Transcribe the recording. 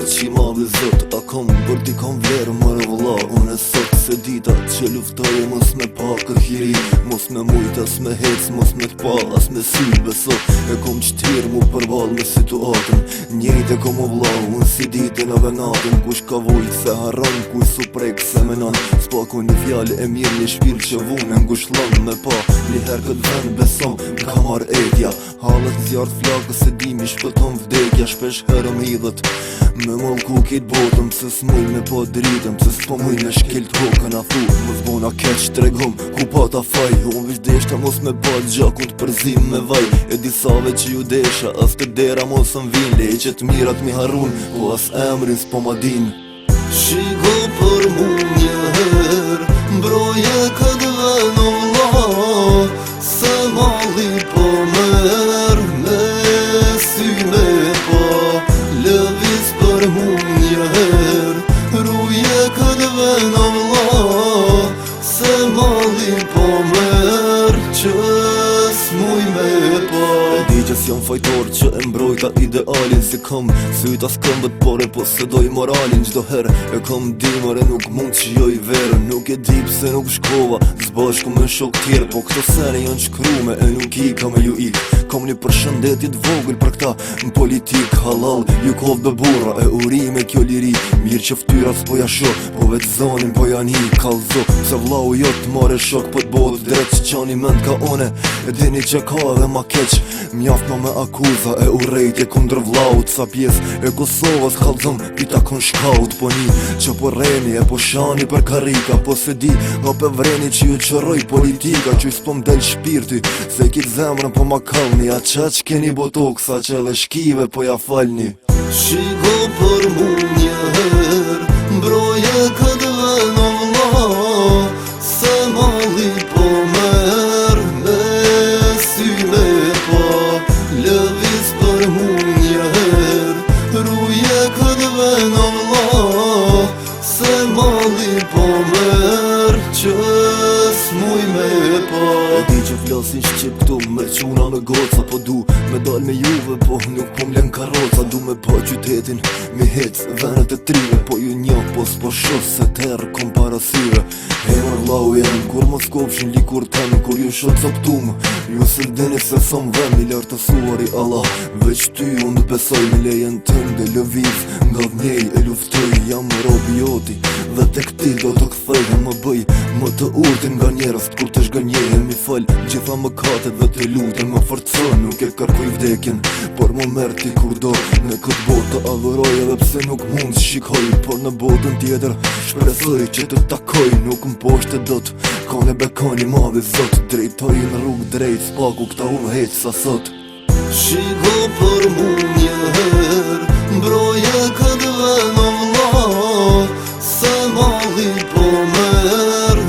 që i madhi zot. A kom për ti kom vlerë mërë vëlla. Unë e sot se dita që luftoj mos me pa këtë hiri, mos me mujt as me hec, mos me t'pa as me sy. Beso e kom qëtir mu përbal me situatën. Njejt e kom o vëlla, unë si ditën e venatën. Kush ka vojt se harron, kuj su prek se menon. S'pako një fjallë e mirë, një shpirë që vunë ngush lëmë me pa. Një herë këtë vend besom, ka marrë etja. Halët zjartë flakës e dimi shpëton vdekja. Shpesh herëm hidhët me mollë ku kitë botëm. Se s'muj me pa dritëm, se s'po muj me shkilt kokën a thu. Mos bona keq tregum, ku pa ta faj. Unë vish deshta mos me bat gjakun t'përzim me vaj. E disave që ju desha, as të dera mos m'vin. Leqet mirat mi harun, po as emrin s'po ma din. Shiko për mu një her, mbroje këtë ven o vlla. Se malli po mer, me sy me pa. Lëviz për mu një her, ruje këtë ven o vlla. Se malli po mer, që s'muj me pa. E di që s'jam fajtor që e mbrojta idealin. Si kom syta s'këmbët pore, po se doj moralin. Gjdo her e kom dimër e nuk mund që joj verën. Nuk e di pse nuk shkova zbashku me shok tjerë. Po këto sene janë shkrume e nuk i ka me ju ik. Kom një përshëndetit vogël për këta në politik halal. Ju kov be burra e urime kjo liri. Mirë që ftyrat s'po ja sho, po vetë zonin po janë hi kalzo. Se vlau jo t'mare shok po t'bodh drejt që qani mend ka one. E dini që ka edhe ma keq, mjaft ma me akuza e urejtje kundër vlaut. Sa pjes e Kosovës kallzom pita kon shkaut. Po një që po reni e po shani për karika. Po se di nga pe vreni që ju qëroj politika. Që i s'po m'del shpirti se kit zemrën po ma kalni. A qaq keni botoksa që edhe shkive po ja falni. Shiko për mu një her, mbroje këtë ven o vlla. Se malli po mer, me sy me pa. Lëviz për mu një her, ruje këtë ven o vlla. Se malli po mer, që s'muj me pa. E di që flasin shqip këtu me quna me goca. Po du me dal me juve, po nuk po m'len karroca. Du me pa qytetin, me hec venet e trive. Po ju një po s'po shos se terë kom parasyre. Hemër vlau jem, kur mos kopshin likur tem. Kur ju shot soptum, ju se dini se som ven. I lartësuar i Allah, veç ty unë besoj. Me lejen tënde lëviz, nga vnej e luftoj. Jam robi joti, dhe tek ti do të kthej. E më bëj, më të urtin nga njerës. Kur të shgënjehe mi fal, gjitha më katet dhe të lutin. Më forcon, nuk e kërkoj vdekin, por më merë ti kur do. Në këtë botë të adhuroj edhe pse nuk mund shikoj. Por në botën tjetër, shpresoj që të takoj. Nuk m'poshte dot, ka në bekoni madhi zot. Drejtoj në rrugë drejt, s'paku këta unë heq sa sot. Shiko për mu një her, mbroje këtë ven o vlla. Se malli po mer,